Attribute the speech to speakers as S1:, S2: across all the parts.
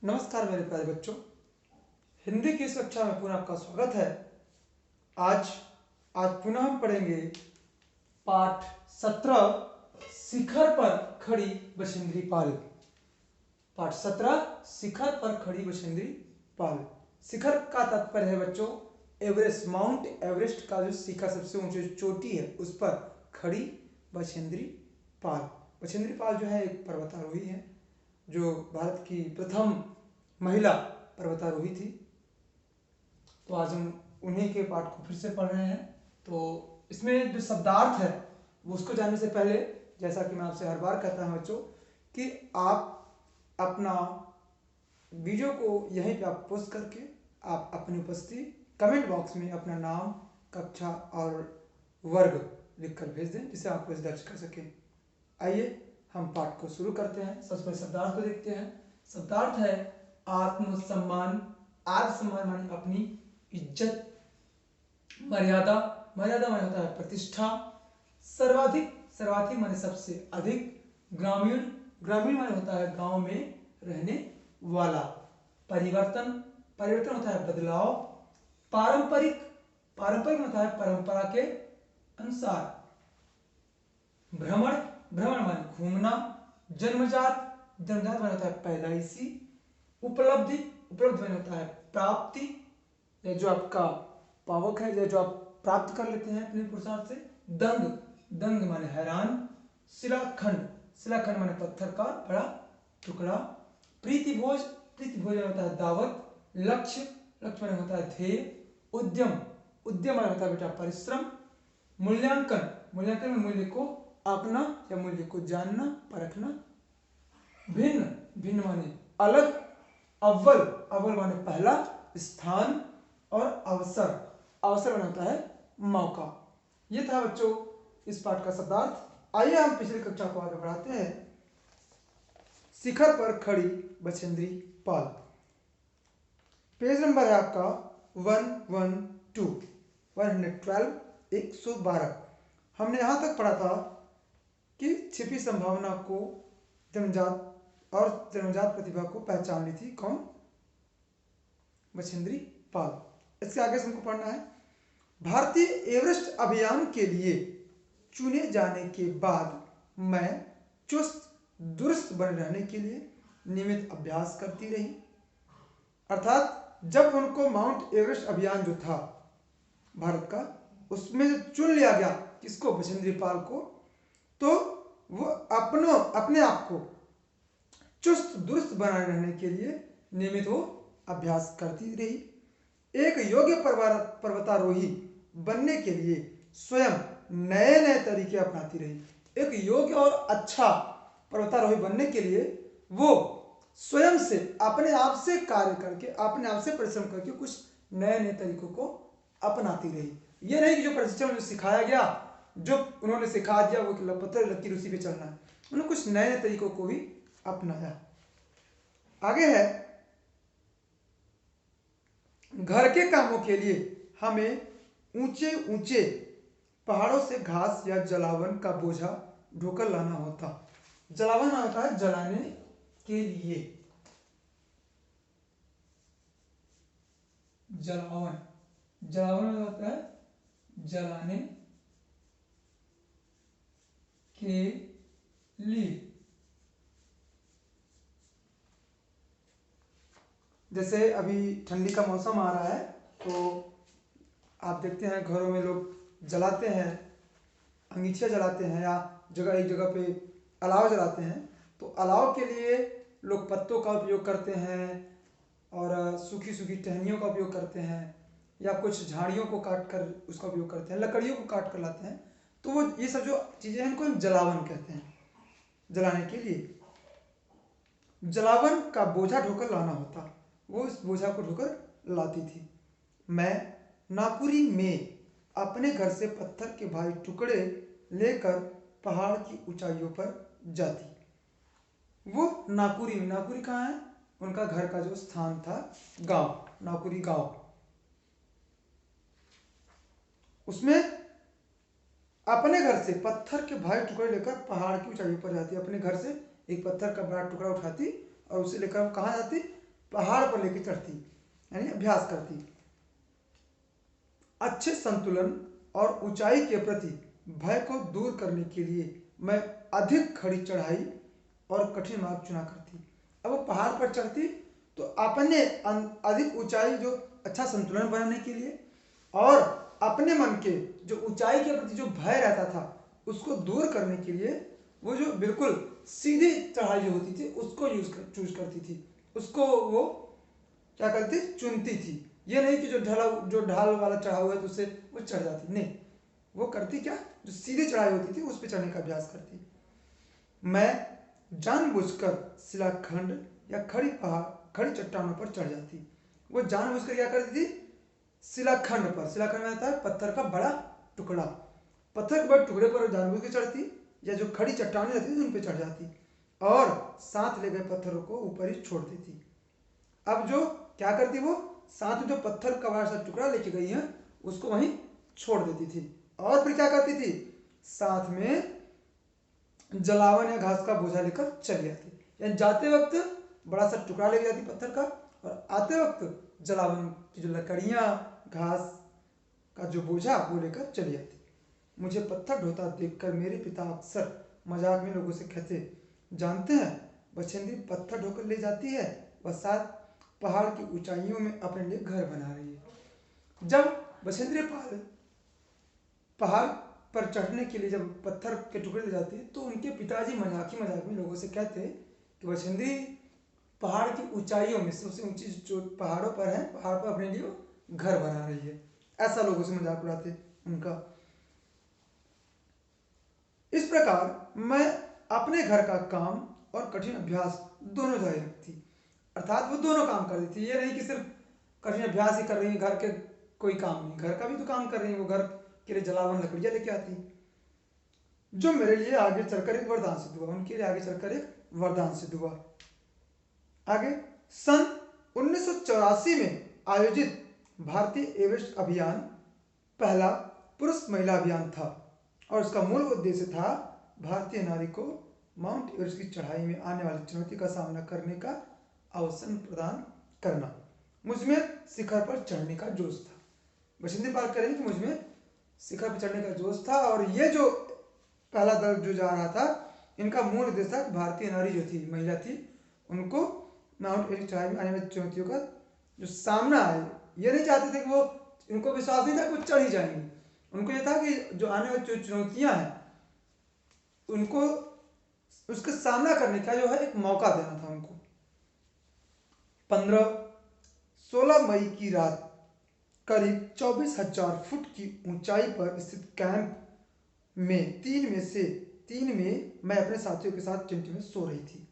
S1: नमस्कार मेरे प्यारे बच्चों, हिंदी की इस कक्षा में पुनः आपका स्वागत है। आज आज पुनः हम पढ़ेंगे पाठ 17 शिखर पर खड़ी बछेंद्री पाल। पाठ 17 शिखर पर खड़ी बछेंद्री पाल। शिखर का तात्पर्य है बच्चों एवरेस्ट, माउंट एवरेस्ट का जो शिखर सबसे ऊंची चोटी है उस पर खड़ी बछेंद्री पाल। बछेंद्री पाल जो है एक पर्वतारोही है जो भारत की प्रथम महिला पर्वतारोही थी। तो आज हम उन्हीं के पाठ को फिर से पढ़ रहे हैं। तो इसमें जो शब्दार्थ है वो उसको जानने से पहले, जैसा कि मैं आपसे हर बार कहता हूं बच्चों, कि आप अपना वीडियो को यहीं पे आप पोस्ट करके आप अपनी उपस्थिति कमेंट बॉक्स में अपना नाम, कक्षा और वर्ग लिखकर भेज दें जिसे आप कुछ दर्ज कर सकें। आइए हम पाठ को शुरू करते हैं। सबसे पहले शब्दार्थ को देखते हैं। शब्दार्थ है आत्मसम्मान। आत्मसम्मान माने अपनी इज्जत, मर्यादा, मर्यादा माने होता है प्रतिष्ठा, सर्वाधिक, सर्वाधिक माने सबसे अधिक, ग्रामीण, ग्रामीण माने होता है गांव में रहने वाला, परिवर्तन, परिवर्तन होता है बदलाव, पारंपरिक, पारंपरिक होता है परंपरा के अनुसार, भ्रमण, भ्रमण माने घूमना, जन्मजात, जन्मजात माने होता है पैदाइशी, उपलब्धि, उपलब्धि माने होता है प्राप्ति, जो आपका पावक है, जो आप प्राप्त कर लेते हैं अपने पुरुषार्थ से, दंग, दंग माने हैरान, शिलाखंड, शिलाखंड माने पत्थर का बड़ा टुकड़ा, प्रीतिभोज, प्रीतिभोज माने होता है दावत, लक्ष्य, लक्ष्य माने होता है ध्येय, उद्यम, उद्यम माने होता है बेटा परिश्रम, मूल्यांकन, मूल्यांकन में मूल्य को आंकना या मूल्य को जानना, परखना, भिन्न, भिन्न माने अलग, अव्वल, अव्वल माने पहला, स्थान और अवसर, अवसर माने होता है मौका। ये था बच्चों इस पाठ का शब्दार्थ। आइए हम पिछली कक्षा को आगे बढ़ाते हैं। शिखर पर खड़ी बछेंद्री पाल। पेज नंबर है आपका 112, 112। हमने यहां तक पढ़ा था कि छिपी संभावना को जन्मजात और जन्मजात प्रतिभा को पहचान ली थी कौन? बछेंद्री पाल। इसके आगे से हमको पढ़ना है भारतीय एवरेस्ट अभियान के लिए चुने जाने के बाद मैं चुस्त दुरुस्त बने रहने के लिए नियमित अभ्यास करती रही। अर्थात जब उनको माउंट एवरेस्ट अभियान जो था भारत का, उसमें जो चुन लिया गया किसको? बछेंद्री पाल को, तो वो अपने आप को चुस्त दुरुस्त बनाए रहने के लिए नियमित वो अभ्यास करती रही। एक योग्य पर्वतारोही बनने के लिए स्वयं नए नए तरीके अपनाती रही। एक योग्य और अच्छा पर्वतारोही बनने के लिए वो स्वयं से, अपने आप से कार्य करके, अपने आप से परिश्रम करके कुछ नए नए तरीकों को अपनाती रही। ये नहीं कि जो प्रशिक्षण में सिखाया गया, जो उन्होंने सिखा दिया वो पत्थर लकीर उसी पे चलना है। उन्होंने कुछ नए नए तरीकों को भी अपनाया। आगे है घर के कामों के लिए हमें ऊंचे ऊंचे पहाड़ों से घास या जलावन का बोझा ढोकर लाना होता। जलावन होता है जलाने के लिए, जलावन, जलावन होता है जलाने के लिए। जैसे अभी ठंडी का मौसम आ रहा है तो आप देखते हैं घरों में लोग जलाते हैं, अंगीठियाँ जलाते हैं या जगह एक जगह पे अलाव जलाते हैं। तो अलाव के लिए लोग पत्तों का उपयोग करते हैं और सूखी सूखी टहनियों का उपयोग करते हैं या कुछ झाड़ियों को काट कर उसका उपयोग करते हैं, लकड़ियों को काट कर लाते हैं। तो वो ये सब जो चीज़ें हैं इनको हम जलावन कहते हैं, जलाने के लिए। जलावन का बोझा ढोकर लाना होता, वो इस बोझा को ढोकर लाती थी। मैं नाकुरी में अपने घर से पत्थर के भारी टुकड़े लेकर पहाड़ की ऊंचाइयों पर जाती। वो नाकुरी में, नाकुरी कहाँ है? उनका घर का जो स्थान था, गांव, नाकुरी गांव, उसमें अपने घर से पत्थर के भारी टुकड़े लेकर पहाड़ की ऊंचाइयों पर जाती। अपने घर से एक पत्थर का बड़ा टुकड़ा उठाती और उसे लेकर कहाँ जाती? पहाड़ पर लेके चढ़ती, यानी अभ्यास करती। अच्छे संतुलन और ऊंचाई के प्रति भय को दूर करने के लिए मैं अधिक खड़ी चढ़ाई और कठिन मार्ग चुना करती। अब वो पहाड़ पर चढ़ती तो अपने अधिक ऊंचाई, जो अच्छा संतुलन बनाने के लिए, और अपने मन के जो ऊंचाई के प्रति जो भय रहता था उसको दूर करने के लिए वो जो बिल्कुल सीधी चढ़ाई जो होती थी उसको चूज करती थी, उसको वो क्या करती, चुनती थी। ये नहीं कि जो ढाल वाला चढ़ाव है तो उससे वो चढ़ जाती, नहीं, वो करती क्या, जो सीधी चढ़ाई होती थी उस पर चढ़ने का अभ्यास करती। मैं जानबूझकर शिलाखंड या खड़ी चट्टानों पर चढ़ जाती। वो जानबूझकर क्या करती थी, शिलाखंड पर, शिलाखंड में आता है पत्थर का बड़ा टुकड़ा, पत्थर के बड़े टुकड़े पर जानबूझ के चढ़ती, या जो खड़ी चट्टानें रहती थी उन पर चढ़ जाती और साथ ले गए पत्थरों को ऊपर ही छोड़ देती। अब जो क्या करती, वो साथ में जो पत्थर का बड़ा सा टुकड़ा लेके गई है उसको वहीं छोड़ देती थी। और फिर क्या करती थी, साथ में जलावन या घास का बोझा लेकर चली जाती, यानी जाते वक्त बड़ा सा टुकड़ा लेके जाती पत्थर का, और आते वक्त जलावन की जो लकड़ियां, घास का जो बोझा वो लेकर चली जाती। मुझे पत्थर ढोता देखकर मेरे पिता अक्सर मजाक में लोगों से कहते, जानते हैं बछेंद्री पत्थर ढोकर ले जाती है, वह साथ पहाड़ की ऊंचाइयों में अपने लिए घर बना रही है। जब बछेंद्री पाल पहाड़ पर चढ़ने के लिए जब पत्थर के टुकड़े ले जाते तो उनके पिताजी मजाक में लोगों से कहते कि बछेंद्री पहाड़ की ऊंचाइयों में, सबसे ऊंची जो पहाड़ों पर है, पहाड़ पर अपने लिए घर बना रही है। ऐसा लोगों से मजाक उड़ाते उनका। इस प्रकार मैं अपने घर का काम और कठिन अभ्यास दोनों जारी रखती, अर्थात वो दोनों काम कर देती। ये नहीं कि सिर्फ कठिन अभ्यास ही कर रही है, घर के कोई काम नहीं, घर का भी तो काम कर रही है। वो घर के लिए जलावन लकड़ियां लेके आती, जो मेरे लिए आगे चलकर एक वरदान सिद्ध हुआ, उनके लिए आगे चलकर एक वरदान सिद्ध हुआ। आगे सन 1984 में आयोजित भारतीय एवरेस्ट अभियान पहला पुरुष महिला अभियान था और इसका मूल उद्देश्य था भारतीय नारी को माउंट एवरेस्ट की चढ़ाई में आने वाली चुनौती का सामना करने का अवसर प्रदान करना। मुझमें शिखर पर चढ़ने का जोश था। बछेंद्री पाल कह रही कि मुझमें शिखर पर चढ़ने का जोश था, और ये जो पहला दल जो जा रहा था इनका मूल उद्देश्य भारतीय नारी जो थी, महिला थी, उनको माउंट एवरेस्ट चढ़ाई में आने वाली चुनौतियों का जो सामना है, ये नहीं चाहते थे कि वो, इनको विश्वास नहीं था कि वो चढ़ ही जाएंगे। उनको ये था कि जो आने वाली जो चुनौतियां हैं उनको उसका सामना करने का जो है एक मौका देना था उनको। 15-16 मई की रात करीब 24,000 फुट की ऊंचाई पर स्थित कैंप में 3 में मैं अपने साथियों के साथ टेंट में सो रही थी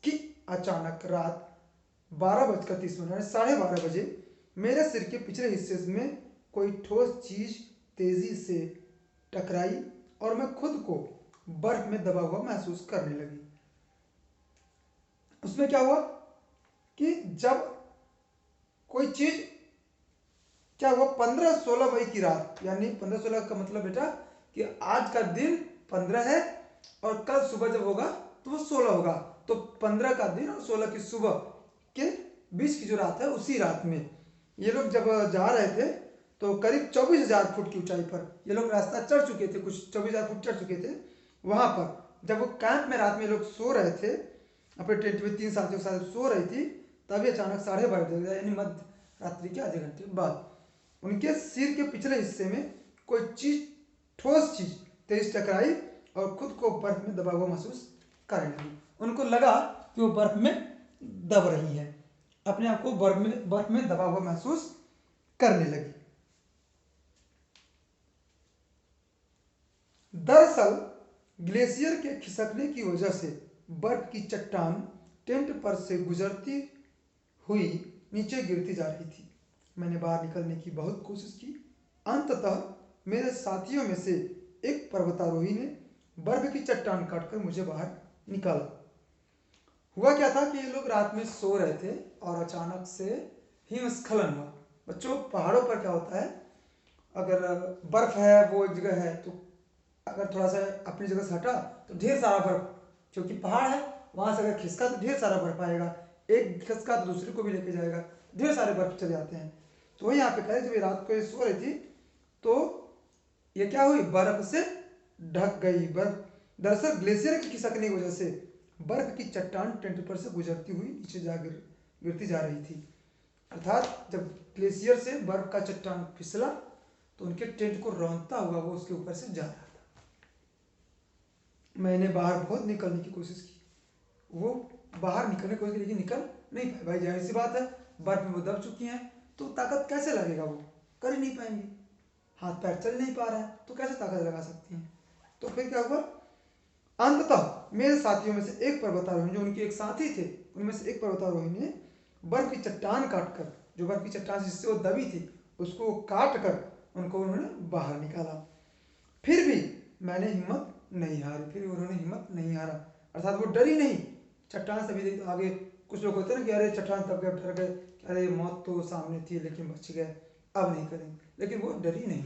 S1: कि अचानक रात 12:30 12:30 बजे मेरे सिर के पिछले हिस्से में कोई ठोस चीज तेजी से टकराई और मैं खुद को बर्फ में दबा हुआ महसूस करने लगी। उसमें क्या हुआ कि जब कोई चीज, क्या हुआ, 15-16 मई की रात, यानी 15-16 का मतलब बेटा कि आज का दिन 15 है और कल सुबह जब होगा तो वो 16 होगा, तो 15 का दिन और 16 की सुबह के बीच की जो रात है उसी रात में ये लोग जब जा रहे थे तो करीब 24,000 फुट की ऊंचाई पर ये लोग रास्ता चढ़ चुके थे, कुछ 24,000 फुट चढ़ चुके थे। वहां पर जब वो कैंप में रात में लोग सो रहे थे, अपने टेंट में 3 साथियों के साथ सो रही थी, तभी अचानक 12:30 यानी मध्य रात्रि के आधे घंटे बाद उनके सिर के पिछले हिस्से में कोई चीज, ठोस चीज तेज टकराई और खुद को बर्फ में दबा हुआ महसूस करने लगी। उनको लगा कि वो बर्फ में दब रही है, अपने आप को बर्फ में दबा हुआ महसूस करने लगी। दरअसल ग्लेशियर के खिसकने की वजह से बर्फ की चट्टान टेंट पर से गुजरती हुई नीचे गिरती जा रही थी। मैंने बाहर निकलने की बहुत कोशिश की। अंततः मेरे साथियों में से एक पर्वतारोही ने बर्फ की चट्टान काटकर मुझे बाहर निकाला। हुआ क्या था कि ये लोग रात में सो रहे थे और अचानक से हिमस्खलन हुआ। बच्चों, पहाड़ों पर क्या होता है, अगर बर्फ है वो एक जगह है तो अगर थोड़ा सा अपनी जगह से हटा तो ढेर सारा बर्फ, क्योंकि पहाड़ है वहां से अगर खिसका तो ढेर सारा बर्फ आएगा। एक खिसका तो दूसरे को भी लेके जाएगा, ढेर सारे बर्फ चले जाते हैं। तो वही यहाँ पे कह रहे जब ये रात को ये सो रही थी तो ये क्या हुई, बर्फ से ढक गई। बर्फ दरअसल ग्लेशियर की खिसकने की वजह से बर्फ की चट्टान टेंट पर से गुजरती हुई नीचे जा गिरती जा रही थी। अर्थात जब ग्लेशियर से बर्फ का चट्टान फिसला तो उनके टेंट को रौंदता हुआ वो उसके ऊपर से जा रहा था। मैंने बाहर बहुत निकलने की कोशिश की, वो बाहर निकलने की कोशिश की लेकिन निकल नहीं पाए। भाई जाहिर सी बात है, बर्फ में वो दब चुकी हैं तो ताकत कैसे लगेगा, वो कर ही नहीं पाएंगी। हाथ पैर चल नहीं पा रहा है तो कैसे ताकत लगा सकती हैं। तो फिर क्या हुआ, अंततः मेरे साथियों में से एक पर्वतारोही, जो उनके एक साथी थे उनमें से एक पर्वतारोही ने बर्फ की चट्टान काटकर, जो बर्फ की चट्टान जिससे वो दबी थी उसको काट कर उनको उन्होंने बाहर निकाला। फिर भी मैंने हिम्मत नहीं हारी, फिर उन्होंने हिम्मत नहीं हारा, अर्थात वो डरी नहीं। चट्टान से भी आगे कुछ लोग होते हैं ना कि अरे चट्टान तब गए, डर गए, अरे मौत तो सामने थी लेकिन बच गए, अब नहीं करेंगे, लेकिन वो डरी नहीं।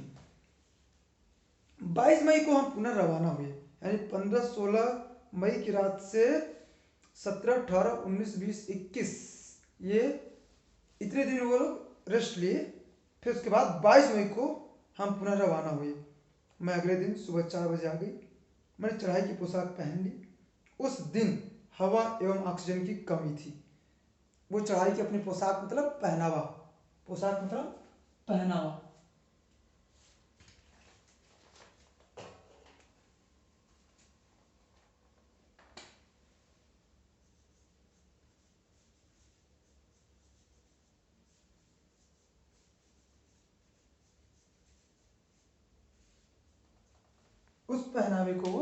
S1: 22 मई को हम पुनः रवाना हुए, यानी 15-16 मई की रात से 17, 18, 19, 20, 21 ये इतने दिन वो लोग रेस्ट लिए। फिर उसके बाद 22 मई को हम पुनः रवाना हुए। मैं अगले दिन सुबह 4 बजे आ गई। मैंने चढ़ाई की पोशाक पहन ली। उस दिन हवा एवं ऑक्सीजन की कमी थी। वो चढ़ाई की अपनी पोशाक मतलब पहनावा, पोशाक मतलब पहनावा। उस पहनावे को वो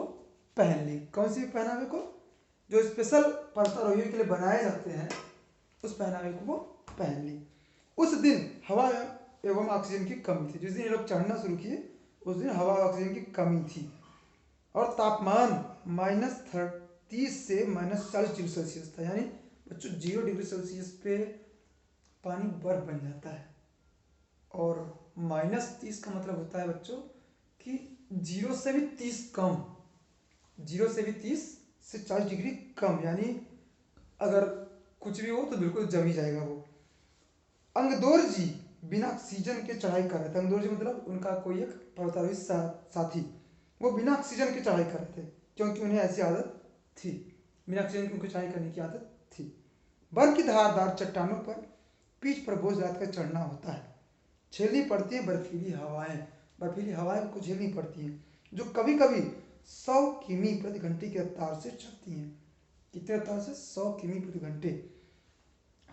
S1: पहन ली। कौन सी पहनावे को, जो स्पेशल पर्वतारोहियों के लिए बनाए जाते हैं, उस पहनावे को वो पहन ली। उस दिन हवा एवं ऑक्सीजन की कमी थी। जिस दिन ये लोग चढ़ना शुरू किए उस दिन हवा और ऑक्सीजन की कमी थी और तापमान -30 से -40 डिग्री सेल्सियस था। यानी बच्चों 0 डिग्री सेल्सियस पे पानी बर्फ बन जाता है और -30 का मतलब होता है बच्चों कि 0 से भी 30 कम, 0 से भी 30 से 40 डिग्री कम, यानी अगर कुछ भी हो तो बिल्कुल जम ही जाएगा वो। अंगदोर जी बिना ऑक्सीजन के चढ़ाई कर रहे थे। अंगदोर जी मतलब उनका कोई एक पर्वतारोही साथी, वो बिना ऑक्सीजन के चढ़ाई कर रहे थे क्योंकि उन्हें ऐसी आदत थी, बिना ऑक्सीजन की उनको चढ़ाई करने की आदत थी। बर्फ की धारदार चट्टानों पर पीठ पर बोझ लाद कर चढ़ना होता है। झेलनी पड़ती है बर्फीली हवाएं, बर्फीली हवाएं उनको झेलनी पड़ती हैं जो कभी कभी 100 किमी प्रति घंटे की रफ्तार से चलती हैं। कितने रफ्तार से, 100 किमी प्रति घंटे।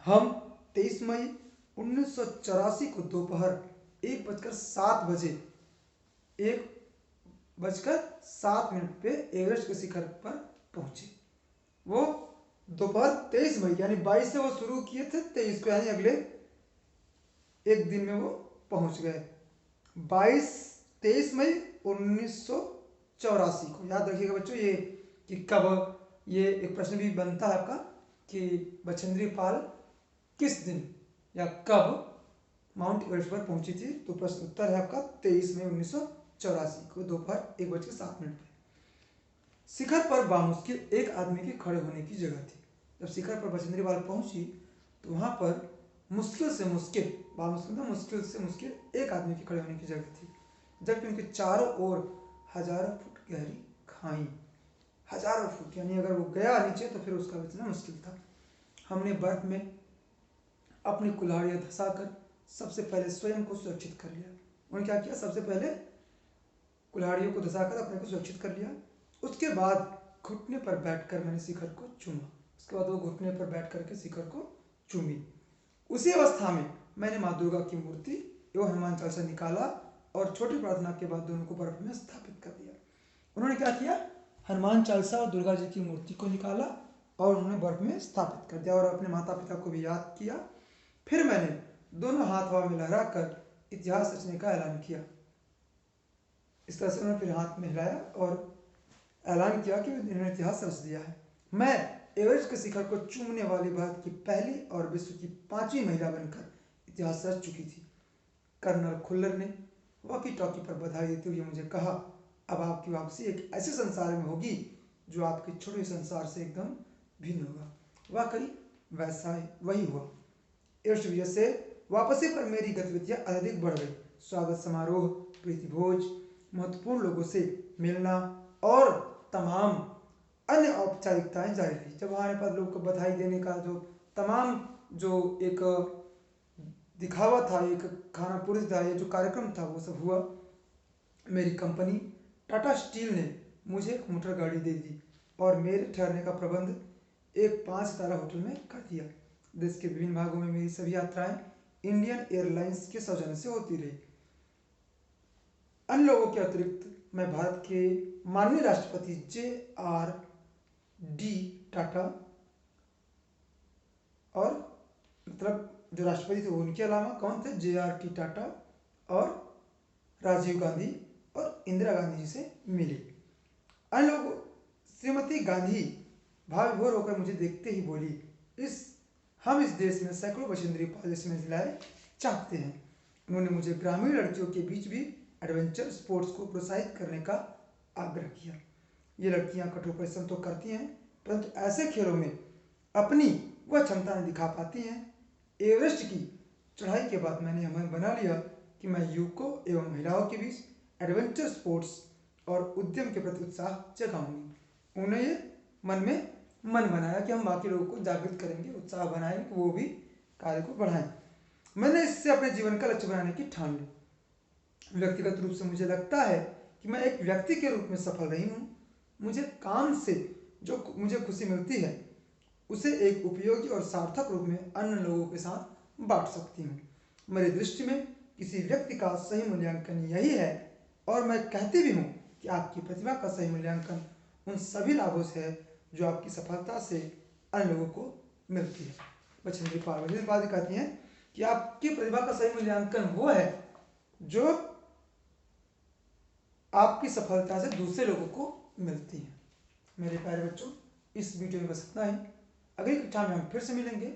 S1: हम 23 मई 1984 को दोपहर 1:07 1:07 पे एवरेस्ट के शिखर पर पहुंचे। वो दोपहर 23 मई यानी 22 से वो शुरू किए थे, 23 को यानी अगले एक दिन में वो पहुंच गए। 23 मई 1984 को याद रखिएगा बच्चों ये कि कब, ये एक प्रश्न भी बनता है आपका कि बछेंद्री पाल किस दिन या कब माउंट एवरेस्ट पर पहुंची थी। तो प्रश्न उत्तर है आपका 23 मई 1984 को दोपहर 1:07 पे। शिखर पर बामुश्किल एक आदमी के खड़े होने की जगह थी। जब शिखर पर बछेंद्री पाल पहुंची तो वहां पर मुश्किल से मुश्किल, बामुश्किल था, मुश्किल से मुश्किल एक आदमी के खड़े होने की जगह थी, जबकि उनके चारों ओर हजारों फुट गहरी खाई, हजारों फुट, यानी अगर वो गया नीचे तो फिर उसका बचना मुश्किल था। हमने बर्फ में अपनी कुल्हाड़ियाँ धंसाकर सबसे पहले स्वयं को सुरक्षित कर लिया। उन्होंने क्या किया, सबसे पहले कुल्हाड़ियों को धंसाकर अपने को सुरक्षित कर लिया। उसके बाद घुटने पर बैठकर मैंने शिखर को चूमा। उसके बाद वो घुटने पर बैठ करके शिखर को चूमी। उसी अवस्था में मैंने माँ दुर्गा की मूर्ति एवं हनुमान चालीसा निकाला और छोटी प्रार्थना के बाद दोनों को बर्फ में स्थापित कर दिया। उन्होंने क्या किया, हनुमान चालीसा और दुर्गा जी की मूर्ति को निकाला और उन्होंने बर्फ में स्थापित कर दिया और अपने माता पिता को भी याद किया। फिर मैंने दोनों हाथ हवा में लहराकर इतिहास रचने का ऐलान किया। इस तरह से उन्होंने फिर हाथ में हिलाया और ऐलान किया कि इन्होंने इतिहास रच दिया है। मैं एवरेस्ट के शिखर को चूमने वाली भारत की पहली और विश्व की 5वीं महिला बनकर इतिहास रच चुकी थी। कर्नल खुल्लर ने वॉकी टॉकी पर बधाई देते हुए मुझे कहा, अब आपकी वापसी एक ऐसे संसार में होगी जो आपके छोटे संसार से एकदम भिन्न होगा। वाकई वैसा वही हुआ। इस वजह से वापसी पर मेरी गतिविधियां अधिक बढ़ गई। स्वागत समारोह, प्रीति भोज, महत्वपूर्ण लोगों से मिलना और तमाम अन्य औपचारिकताएं जारी रही। जब आने पर लोग को बधाई देने का जो तमाम जो एक दिखावा था, एक खाना पुरुष था, ये जो कार्यक्रम था वो सब हुआ। मेरी कंपनी टाटा स्टील ने मुझे एक मोटर गाड़ी दे दी और मेरे ठहरने का प्रबंध एक 5 सितारा होटल में कर दिया। देश के विभिन्न भागों में मेरी सभी यात्राएं इंडियन एयरलाइंस के सौजन्य से होती रही। अन्य लोगों के अतिरिक्त मैं भारत के माननीय राष्ट्रपति JRD टाटा और मतलब जो राष्ट्रपति थे उनके अलावा कौन थे, JRD टाटा और राजीव गांधी और इंदिरा गांधी जी से मिले। अन्य लोग, श्रीमती गांधी भाव विभोर होकर मुझे देखते ही बोली, हम इस देश में सैकड़ों बछेंद्री पाल महिलाएं चाहते हैं। उन्होंने मुझे ग्रामीण लड़कियों के बीच भी एडवेंचर स्पोर्ट्स को प्रोत्साहित करने का आग्रह किया। ये लड़कियां कठोर परिश्रम तो करती हैं, परंतु ऐसे खेलों में अपनी वह क्षमता नहीं दिखा पाती हैं। एवरेस्ट की चढ़ाई के बाद मैंने मन बना लिया कि मैं युवकों एवं महिलाओं के बीच एडवेंचर स्पोर्ट्स और उद्यम के प्रति उत्साह जगाऊंगी। उन्हें ये मन में मन बनाया कि हम बाकी लोगों को जागृत करेंगे, उत्साह बनाएंगे कि वो भी कार्य को बढ़ाएं। मैंने इससे अपने जीवन का लक्ष्य बनाने की ठान ली। व्यक्तिगत रूप से मुझे लगता है कि मैं एक व्यक्ति के रूप में सफल रही हूँ। मुझे काम से जो मुझे खुशी मिलती है उसे एक उपयोगी और सार्थक रूप में अन्य लोगों के साथ बांट सकती हूँ। मेरी दृष्टि में किसी व्यक्ति का सही मूल्यांकन यही है, और मैं कहती भी हूँ कि आपकी प्रतिभा का सही मूल्यांकन उन सभी लाभों से है जो आपकी सफलता से अन्य लोगों को मिलती है। बछेंद्री पाल कहती हैं कि आपकी प्रतिभा का सही मूल्यांकन वो है जो आपकी सफलता से दूसरे लोगों को मिलती है। मेरे प्यारे बच्चों, इस वीडियो में बस इतना ही। अगली कक्षा में हम फिर से मिलेंगे।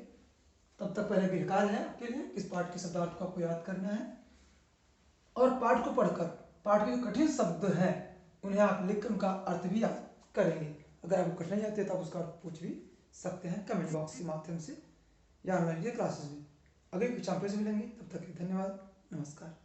S1: तब तक पहले भी कार्य है आपके लिए, इस पाठ के शब्दार्थ को आपको याद करना है और पाठ को पढ़कर पाठ के जो कठिन शब्द हैं उन्हें आप लिखकर उनका अर्थ भी याद करेंगे। अगर आपको कठिनाई आती है तो आप उसका अर्थ पूछ भी सकते हैं कमेंट बॉक्स के माध्यम से या ऑनलाइन क्लासेस में। अगली कक्षा में फिर से मिलेंगे, तब तक के धन्यवाद, नमस्कार।